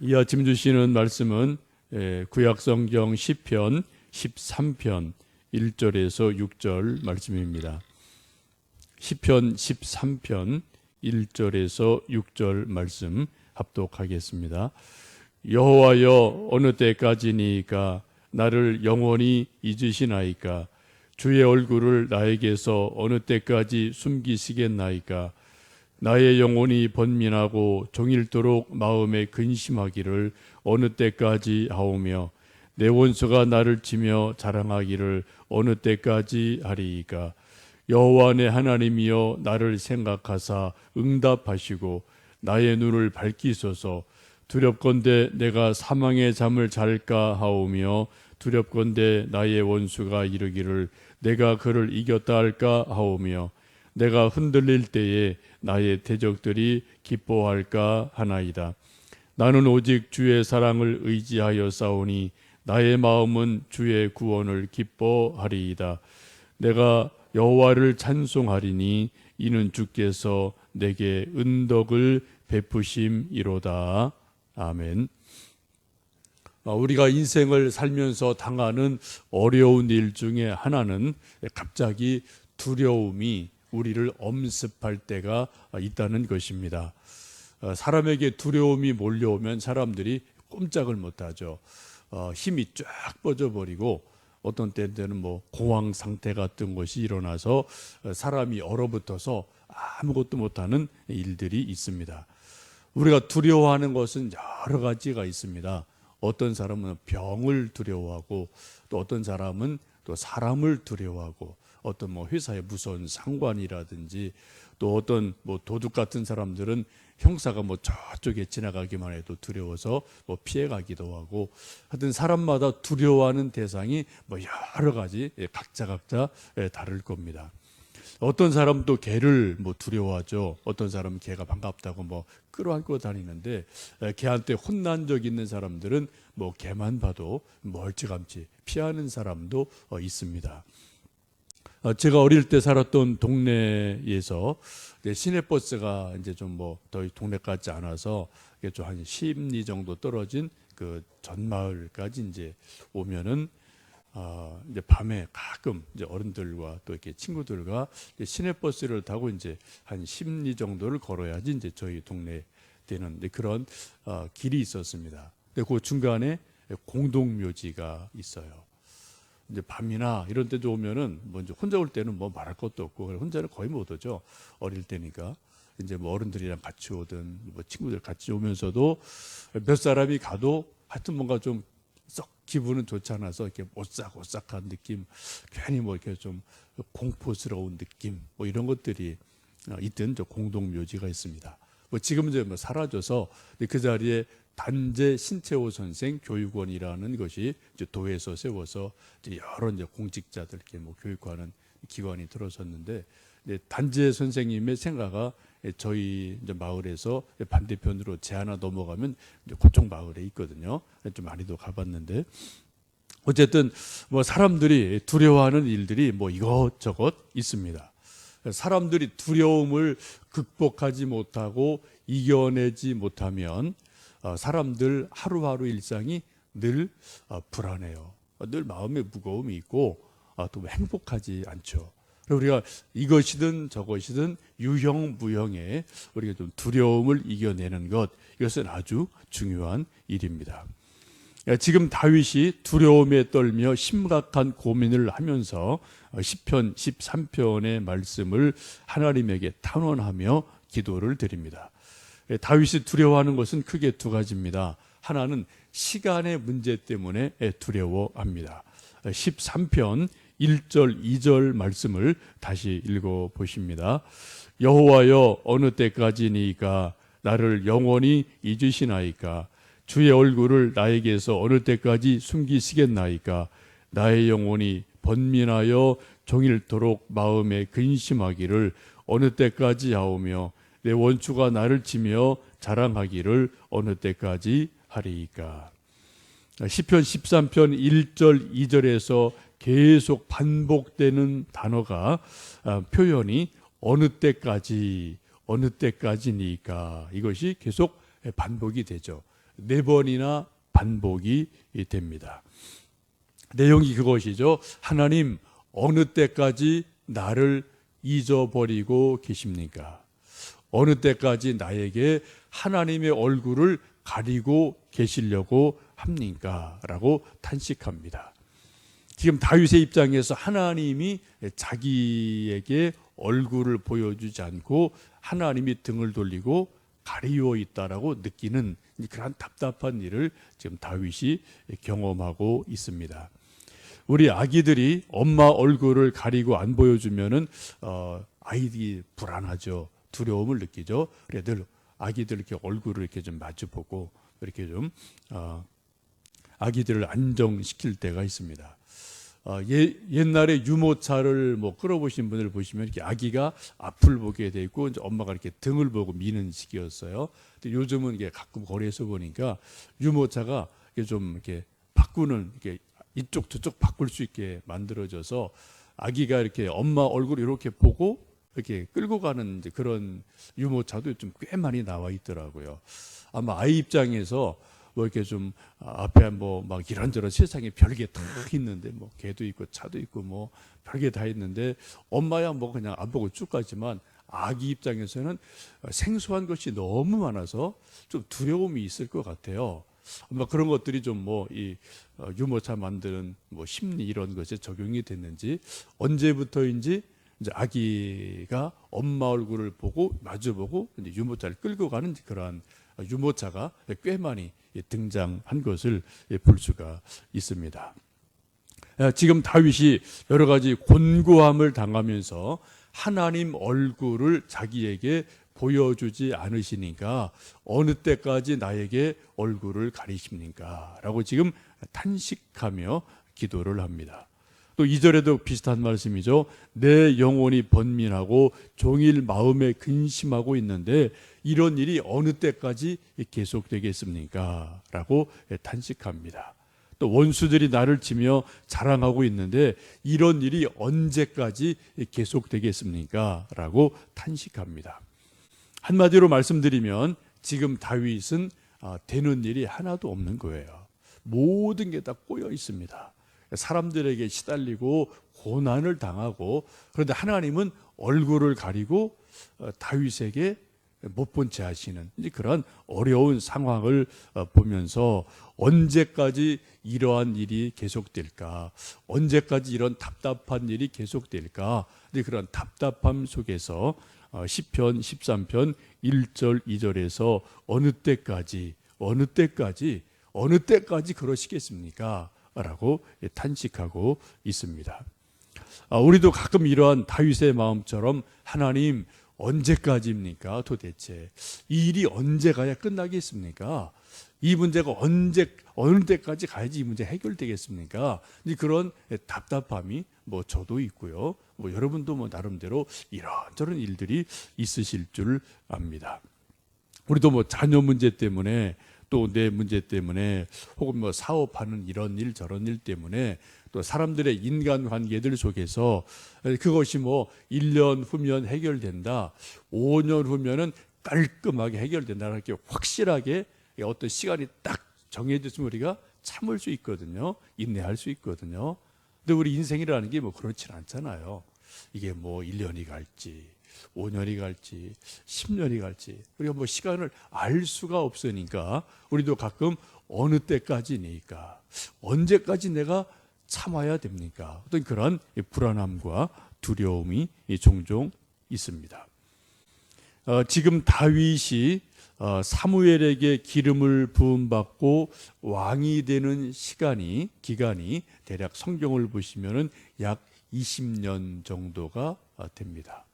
이 아침 주시는 말씀은 구약성경 시편 13편 1절에서 6절 말씀입니다. 시편 13편 1절에서 6절 말씀 합독하겠습니다. 여호와여, 어느 때까지니까 나를 영원히 잊으시나이까? 주의 얼굴을 나에게서 어느 때까지 숨기시겠나이까? 나의 영혼이 번민하고 종일토록 마음에 근심하기를 어느 때까지 하오며, 내 원수가 나를 치며 자랑하기를 어느 때까지 하리이까? 여호와 내 하나님이여, 나를 생각하사 응답하시고 나의 눈을 밝히소서. 두렵건대 내가 사망의 잠을 잘까 하오며, 두렵건대 나의 원수가 이르기를 내가 그를 이겼다 할까 하오며, 내가 흔들릴 때에 나의 대적들이 기뻐할까 하나이다. 나는 오직 주의 사랑을 의지하여 싸우니 나의 마음은 주의 구원을 기뻐하리이다. 내가 여호와를 찬송하리니 이는 주께서 내게 은덕을 베푸심이로다. 아멘. 우리가 인생을 살면서 당하는 어려운 일 중에 하나는 갑자기 두려움이 우리를 엄습할 때가 있다는 것입니다. 사람에게 두려움이 몰려오면 사람들이 꼼짝을 못하죠. 힘이 쫙 빠져버리고 어떤 때는 공황 상태 같은 것이 일어나서 사람이 얼어붙어서 아무것도 못하는 일들이 있습니다. 우리가 두려워하는 것은 여러 가지가 있습니다. 어떤 사람은 병을 두려워하고, 또 어떤 사람은 또 사람을 두려워하고, 어떤 회사의 무서운 상관이라든지, 또 어떤 도둑 같은 사람들은 형사가 저쪽에 지나가기만 해도 두려워서 피해가기도 하고, 하여튼 사람마다 두려워하는 대상이 여러 가지, 각자 다를 겁니다. 어떤 사람은 또 개를 두려워하죠. 어떤 사람은 개가 반갑다고 끌어안고 다니는데, 개한테 혼난 적 있는 사람들은 개만 봐도 멀찌감치 피하는 사람도 있습니다. 제가 어릴 때 살았던 동네에서 시내버스가 이제 좀 더 동네 같지 않아서 좀 한 10리 정도 떨어진 그 전마을까지 이제 오면은 이제 밤에 가끔 이제 어른들과 또 이렇게 친구들과 이제 시내버스를 타고 이제 한 10리 정도를 걸어야지 이제 저희 동네에 되는 그런 길이 있었습니다. 근데 그 중간에 공동묘지가 있어요. 이제 밤이나 이런 때도 오면은 이제 혼자 올 때는 말할 것도 없고 혼자는 거의 못 오죠. 어릴 때니까. 이제 어른들이랑 같이 오든 친구들 같이 오면서도 몇 사람이 가도 하여튼 뭔가 좀 썩 기분은 좋지 않아서 이렇게 오싹오싹한 느낌, 괜히 이렇게 좀 공포스러운 느낌, 이런 것들이 있던 공동묘지가 있습니다. 지금 이제 사라져서 그 자리에 단재 신채호 선생 교육원이라는 것이 이제 도에서 세워서 이제 여러 이제 공직자들 이렇게 교육하는 기관이 들어섰는데, 단재 선생님의 생가가 저희 이제 마을에서 반대편으로 제 하나 넘어가면 이제 그쪽 마을에 있거든요. 좀 많이도 가봤는데, 어쨌든 사람들이 두려워하는 일들이 이것저것 있습니다. 사람들이 두려움을 극복하지 못하고 이겨내지 못하면 사람들 하루하루 일상이 늘 불안해요. 늘 마음에 무거움이 있고 또 행복하지 않죠. 우리가 이것이든 저것이든 유형무형에 우리가 좀 두려움을 이겨내는 것, 이것은 아주 중요한 일입니다. 지금 다윗이 두려움에 떨며 심각한 고민을 하면서 시편 13편의 말씀을 하나님에게 탄원하며 기도를 드립니다. 다윗이 두려워하는 것은 크게 두 가지입니다. 하나는 시간의 문제 때문에 두려워합니다. 13편 1절 2절 말씀을 다시 읽어보십니다. 여호와여, 어느 때까지니까 나를 영원히 잊으시나이까? 주의 얼굴을 나에게서 어느 때까지 숨기시겠나이까? 나의 영혼이 번민하여 종일토록 마음에 근심하기를 어느 때까지 하오며, 내 원수가 나를 치며 자랑하기를 어느 때까지 하리이까? 시편 13편 1절 2절에서 계속 반복되는 단어가 표현이 어느 때까지, 어느 때까지니까, 이것이 계속 반복이 되죠. 4번이나 반복이 됩니다. 내용이 그것이죠. 하나님, 어느 때까지 나를 잊어버리고 계십니까? 어느 때까지 나에게 하나님의 얼굴을 가리고 계시려고 합니까? 라고 탄식합니다. 지금 다윗의 입장에서 하나님이 자기에게 얼굴을 보여주지 않고 하나님이 등을 돌리고 가리워 있다라고 느끼는 그런 답답한 일을 지금 다윗이 경험하고 있습니다. 우리 아기들이 엄마 얼굴을 가리고 안 보여주면은 아이들이 불안하죠. 두려움을 느끼죠. 그래 늘 아기들 이렇게 얼굴을 이렇게 좀 마주보고 이렇게 좀 아기들을 안정시킬 때가 있습니다. 옛날에 유모차를 끌어보신 분을 보시면 이렇게 아기가 앞을 보게 돼 있고 이제 엄마가 이렇게 등을 보고 미는 시기였어요. 근데 요즘은 이게 가끔 거리에서 보니까 유모차가 이렇게 좀 이렇게 바꾸는 이렇게 이쪽 저쪽 바꿀 수 있게 만들어져서 아기가 이렇게 엄마 얼굴을 이렇게 보고 이렇게 끌고 가는 이제 그런 유모차도 좀 꽤 많이 나와 있더라고요. 아마 아이 입장에서 이렇게 좀 앞에 막 이런저런 세상에 별게 다 있는데 개도 있고 차도 있고 별게 다 있는데 엄마야 그냥 안 보고 쭉 가지만 아기 입장에서는 생소한 것이 너무 많아서 좀 두려움이 있을 것 같아요. 아마 그런 것들이 좀 이 유모차 만드는 심리 이런 것에 적용이 됐는지 언제부터인지 이제 아기가 엄마 얼굴을 보고 마주보고 이제 유모차를 끌고 가는 그러한 유모차가 꽤 많이 등장한 것을 볼 수가 있습니다. 지금 다윗이 여러 가지 곤고함을 당하면서 하나님 얼굴을 자기에게 보여주지 않으시니까 어느 때까지 나에게 얼굴을 가리십니까? 라고 지금 탄식하며 기도를 합니다. 또 2절에도 비슷한 말씀이죠. 내 영혼이 번민하고 종일 마음에 근심하고 있는데 이런 일이 어느 때까지 계속되겠습니까? 라고 탄식합니다. 또 원수들이 나를 치며 자랑하고 있는데 이런 일이 언제까지 계속되겠습니까? 라고 탄식합니다. 한마디로 말씀드리면 지금 다윗은 되는 일이 하나도 없는 거예요. 모든 게 다 꼬여 있습니다. 사람들에게 시달리고 고난을 당하고 그런데 하나님은 얼굴을 가리고 다윗에게 못 본 채 하시는 그런 어려운 상황을 보면서 언제까지 이러한 일이 계속될까? 언제까지 이런 답답한 일이 계속될까? 그런 답답함 속에서 시편 13편 1절 2절에서 어느 때까지 그러시겠습니까? 라고 탄식하고 있습니다. 우리도 가끔 이러한 다윗의 마음처럼 하나님 언제까지입니까? 도대체 이 일이 언제 가야 끝나겠습니까? 이 문제가 어느 때까지 가야지 이 문제 해결되겠습니까? 그런 답답함이 저도 있고요. 여러분도 나름대로 이런저런 일들이 있으실 줄 압니다. 우리도 자녀 문제 때문에 또 내 문제 때문에 혹은 사업하는 이런 일 저런 일 때문에 또 사람들의 인간관계들 속에서 그것이 1년 후면 해결된다, 5년 후면은 깔끔하게 해결된다 이렇게 확실하게 어떤 시간이 딱 정해졌으면 우리가 참을 수 있거든요. 인내할 수 있거든요. 근데 우리 인생이라는 게 그렇진 않잖아요. 이게 1년이 갈지 5년이 갈지 10년이 갈지 우리가 시간을 알 수가 없으니까 우리도 가끔 어느 때까지니까 언제까지 내가 참아야 됩니까? 어떤 그런 불안함과 두려움이 종종 있습니다. 지금 다윗이 사무엘에게 기름을 부음받고 왕이 되는 기간이 대략 성경을 보시면은 약 20년 정도가 됩니다.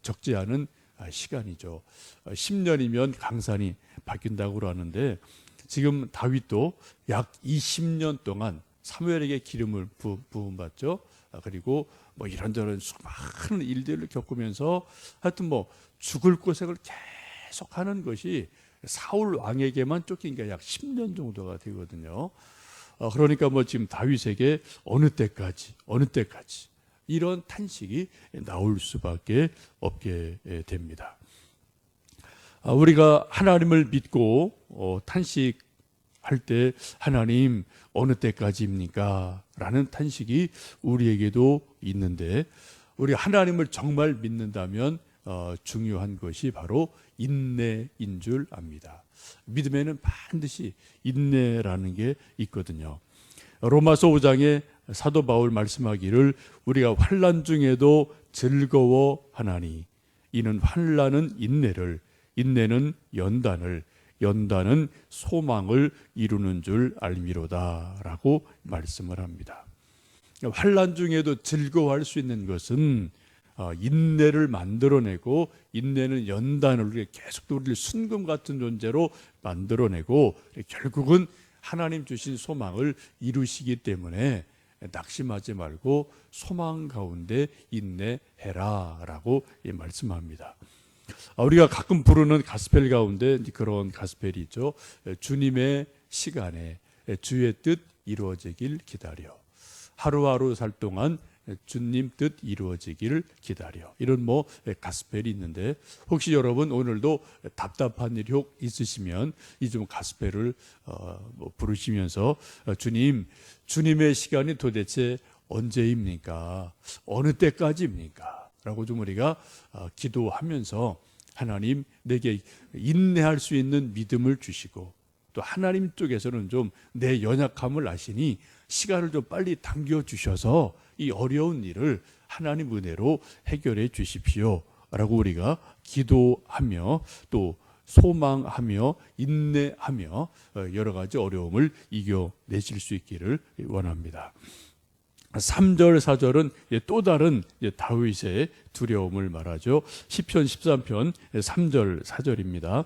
적지 않은 시간이죠. 10년이면 강산이 바뀐다고 하는데 지금 다윗도 약 20년 동안 사무엘에게 기름을 부음받죠. 그리고 이런저런 수많은 일들을 겪으면서 하여튼 죽을 고생을 계속하는 것이 사울 왕에게만 쫓긴 게 약 10년 정도가 되거든요. 그러니까 지금 다윗에게 어느 때까지 이런 탄식이 나올 수밖에 없게 됩니다. 우리가 하나님을 믿고 할 때 하나님 어느 때까지입니까? 라는 탄식이 우리에게도 있는데 우리 하나님을 정말 믿는다면 중요한 것이 바로 인내인 줄 압니다. 믿음에는 반드시 인내라는 게 있거든요. 로마서 5장에 사도 바울 말씀하기를 우리가 환난 중에도 즐거워하나니 이는 환난은 인내를, 인내는 연단을, 연단은 소망을 이루는 줄 알미로다라고 말씀을 합니다. 환난 중에도 즐거워할 수 있는 것은 인내를 만들어내고, 인내는 연단을 계속 우리를 순금 같은 존재로 만들어내고 결국은 하나님 주신 소망을 이루시기 때문에 낙심하지 말고 소망 가운데 인내해라라고 말씀합니다. 우리가 가끔 부르는 가스펠 가운데 그런 가스펠이 있죠. 주님의 시간에 주의 뜻 이루어지길 기다려. 하루하루 살 동안 주님 뜻 이루어지기를 기다려. 이런 가스펠이 있는데 혹시 여러분 오늘도 답답한 일이 혹 있으시면 이 좀 가스펠을 부르시면서 주님, 주님의 시간이 도대체 언제입니까? 어느 때까지입니까? 라고 좀 우리가 기도하면서 하나님 내게 인내할 수 있는 믿음을 주시고 또 하나님 쪽에서는 좀 내 연약함을 아시니 시간을 좀 빨리 당겨 주셔서 이 어려운 일을 하나님 은혜로 해결해 주십시오 라고 우리가 기도하며 또 소망하며 인내하며 여러 가지 어려움을 이겨내실 수 있기를 원합니다. 3절 4절은 또 다른 다윗의 두려움을 말하죠. 시편 13편 3절 4절입니다.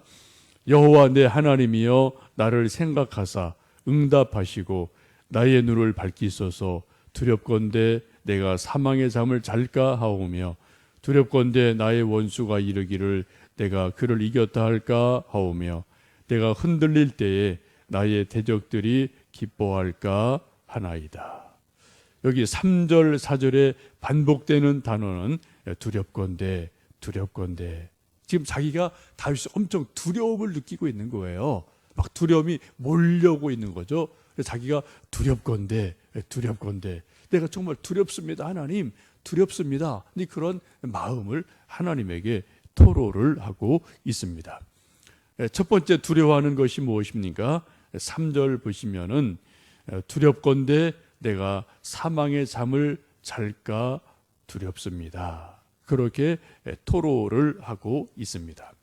여호와 내 하나님이여 나를 생각하사 응답하시고 나의 눈을 밝히소서. 두렵건대 내가 사망의 잠을 잘까 하오며 두렵건대 나의 원수가 이르기를 내가 그를 이겼다 할까 하오며 내가 흔들릴 때에 나의 대적들이 기뻐할까 하나이다. 여기 3절 4절에 반복되는 단어는 두렵건대, 두렵건대. 지금 자기가 다윗이 엄청 두려움을 느끼고 있는 거예요. 막 두려움이 몰려오고 있는 거죠. 그래서 자기가 두렵건대, 두렵건대. 내가 정말 두렵습니다. 하나님, 두렵습니다. 그런 마음을 하나님에게 토로를 하고 있습니다. 첫 번째 두려워하는 것이 무엇입니까? 3절 보시면은 두렵건대 내가 사망의 잠을 잘까 두렵습니다. 그렇게 토로를 하고 있습니다.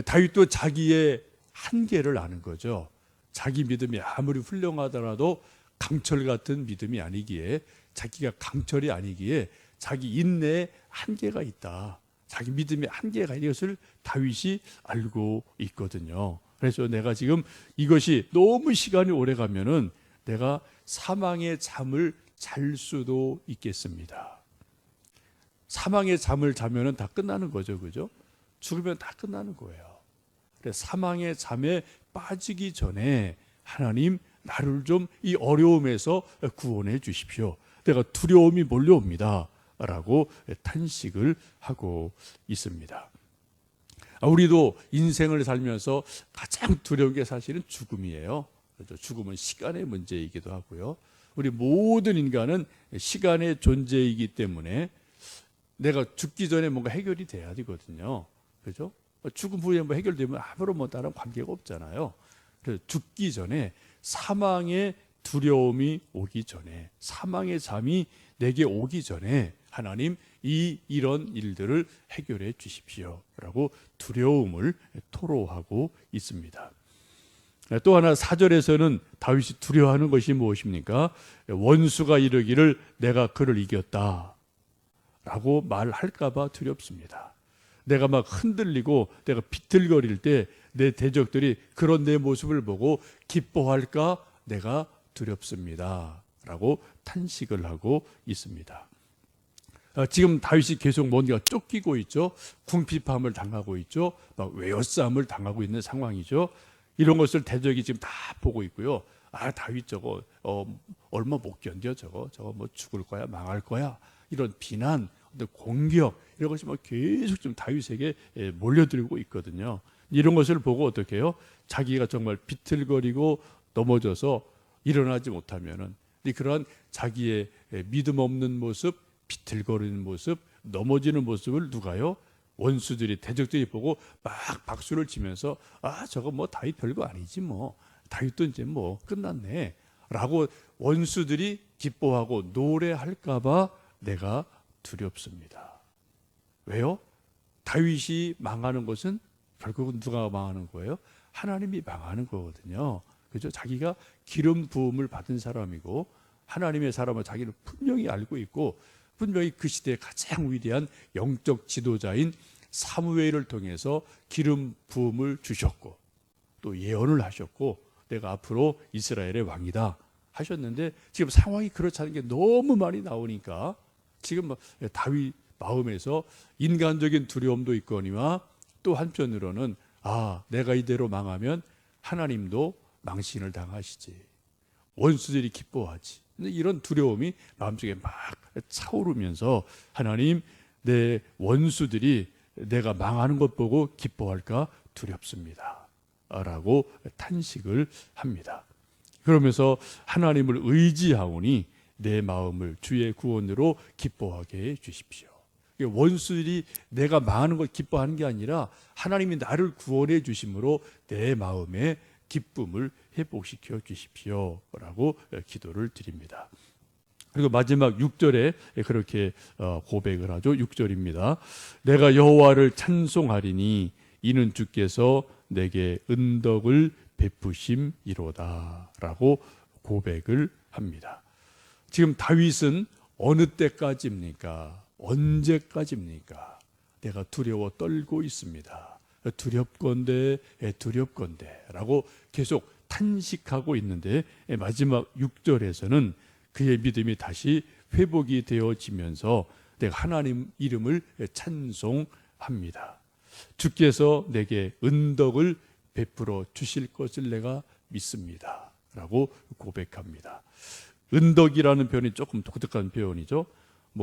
다윗도 자기의 한계를 아는 거죠. 자기 믿음이 아무리 훌륭하더라도 강철 같은 믿음이 아니기에, 자기가 강철이 아니기에 자기 인내에 한계가 있다. 자기 믿음의 한계가 있는 것을 다윗이 알고 있거든요. 그래서 내가 지금 이것이 너무 시간이 오래 가면은 내가 사망의 잠을 잘 수도 있겠습니다. 사망의 잠을 자면은 다 끝나는 거죠, 그죠? 죽으면 다 끝나는 거예요. 그래서 사망의 잠에 빠지기 전에 하나님 나를 좀 이 어려움에서 구원해 주십시오. 내가 두려움이 몰려옵니다. 라고 탄식을 하고 있습니다. 우리도 인생을 살면서 가장 두려운 게 사실은 죽음이에요. 죽음은 시간의 문제이기도 하고요. 우리 모든 인간은 시간의 존재이기 때문에 내가 죽기 전에 뭔가 해결이 돼야 되거든요. 그죠? 죽음 후에 해결되면 아무런 다른 관계가 없잖아요. 그래서 죽기 전에 사망의 두려움이 오기 전에, 사망의 잠이 내게 오기 전에 하나님 이런 일들을 해결해 주십시오 라고 두려움을 토로하고 있습니다. 또 하나 4절에서는 다윗이 두려워하는 것이 무엇입니까? 원수가 이르기를 내가 그를 이겼다 라고 말할까 봐 두렵습니다. 내가 막 흔들리고 내가 비틀거릴 때 내 대적들이 그런 내 모습을 보고 기뻐할까 내가 두렵습니다 라고 탄식을 하고 있습니다. 지금 다윗이 계속 뭔가 쫓기고 있죠. 궁핍함을 당하고 있죠. 막 외워싸움을 당하고 있는 상황이죠. 이런 것을 대적이 지금 다 보고 있고요. 다윗 저거 얼마 못 견뎌, 저거 뭐 죽을 거야, 망할 거야, 이런 비난, 공격 이런 것이 계속 좀 다윗에게 몰려들고 있거든요. 이런 것을 보고 어떻게 해요? 자기가 정말 비틀거리고 넘어져서 일어나지 못하면은 그러한 자기의 믿음 없는 모습, 비틀거리는 모습, 넘어지는 모습을 누가요? 원수들이, 대적들이 보고 막 박수를 치면서 저거 뭐 다윗 별거 아니지 뭐, 다윗도 이제 뭐 끝났네 라고 원수들이 기뻐하고 노래할까 봐 내가 두렵습니다. 왜요? 다윗이 망하는 것은 결국은 누가 망하는 거예요? 하나님이 망하는 거거든요. 그죠? 자기가 기름 부음을 받은 사람이고 하나님의 사람을 자기는 분명히 알고 있고, 분명히 그 시대의 가장 위대한 영적 지도자인 사무엘을 통해서 기름 부음을 주셨고 또 예언을 하셨고 내가 앞으로 이스라엘의 왕이다 하셨는데, 지금 상황이 그렇지 않은 게 너무 많이 나오니까 지금 다윗 마음에서 인간적인 두려움도 있거니와 또 한편으로는 내가 이대로 망하면 하나님도 망신을 당하시지, 원수들이 기뻐하지, 이런 두려움이 마음속에 막 차오르면서 하나님, 내 원수들이 내가 망하는 것 보고 기뻐할까 두렵습니다 라고 탄식을 합니다. 그러면서 하나님을 의지하오니 내 마음을 주의 구원으로 기뻐하게 해 주십시오. 원수들이 내가 망하는 걸 기뻐하는 게 아니라 하나님이 나를 구원해 주심으로 내 마음에 기쁨을 회복시켜 주십시오 라고 기도를 드립니다. 그리고 마지막 6절에 그렇게 고백을 하죠. 6절입니다. 내가 여호와를 찬송하리니 이는 주께서 내게 은덕을 베푸심이로다 라고 고백을 합니다. 지금 다윗은 어느 때까지입니까? 언제까지입니까? 내가 두려워 떨고 있습니다. 두렵건대 라고 계속 탄식하고 있는데, 마지막 6절에서는 그의 믿음이 다시 회복이 되어지면서 내가 하나님 이름을 찬송합니다. 주께서 내게 은덕을 베풀어 주실 것을 내가 믿습니다 라고 고백합니다. 은덕이라는 표현이 조금 독특한 표현이죠.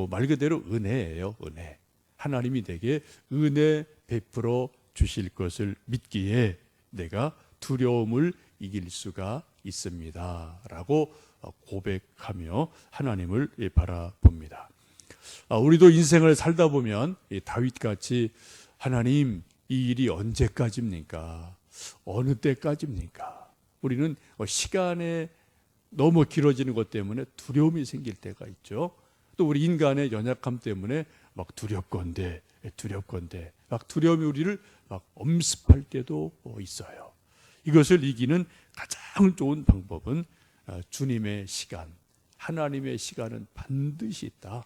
말 그대로 은혜예요. 은혜. 하나님이 내게 은혜 베풀어 주실 것을 믿기에 내가 두려움을 이길 수가 있습니다 라고 고백하며 하나님을 바라봅니다. 우리도 인생을 살다 보면 다윗같이 하나님, 이 일이 언제까지입니까? 어느 때까지입니까? 우리는 시간에 너무 길어지는 것 때문에 두려움이 생길 때가 있죠. 또 우리 인간의 연약함 때문에 막 두렵건대 막 두려움이 우리를 막 엄습할 때도 있어요. 이것을 이기는 가장 좋은 방법은 주님의 시간, 하나님의 시간은 반드시 있다.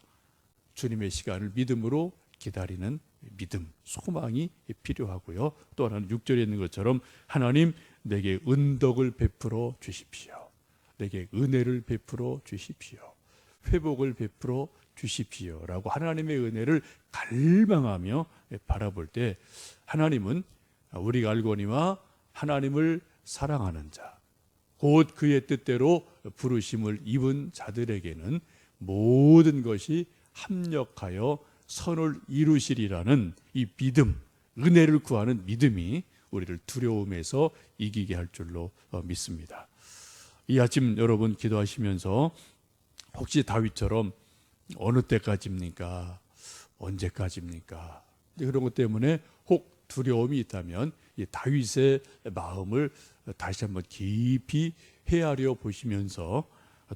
주님의 시간을 믿음으로 기다리는 믿음, 소망이 필요하고요. 또 하나는 6절에 있는 것처럼 하나님, 내게 은덕을 베풀어 주십시오. 내게 은혜를 베풀어 주십시오. 회복을 베풀어 주십시오 라고 하나님의 은혜를 갈망하며 바라볼 때, 하나님은 우리가 알거니와 하나님을 사랑하는 자, 곧 그의 뜻대로 부르심을 입은 자들에게는 모든 것이 합력하여 선을 이루시리라는 이 믿음, 은혜를 구하는 믿음이 우리를 두려움에서 이기게 할 줄로 믿습니다. 이 아침 여러분 기도하시면서 혹시 다윗처럼 어느 때까지입니까? 언제까지입니까? 그런 것 때문에 혹 두려움이 있다면 이 다윗의 마음을 다시 한번 깊이 헤아려 보시면서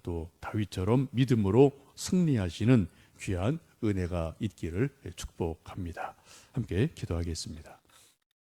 또 다윗처럼 믿음으로 승리하시는 귀한 은혜가 있기를 축복합니다. 함께 기도하겠습니다.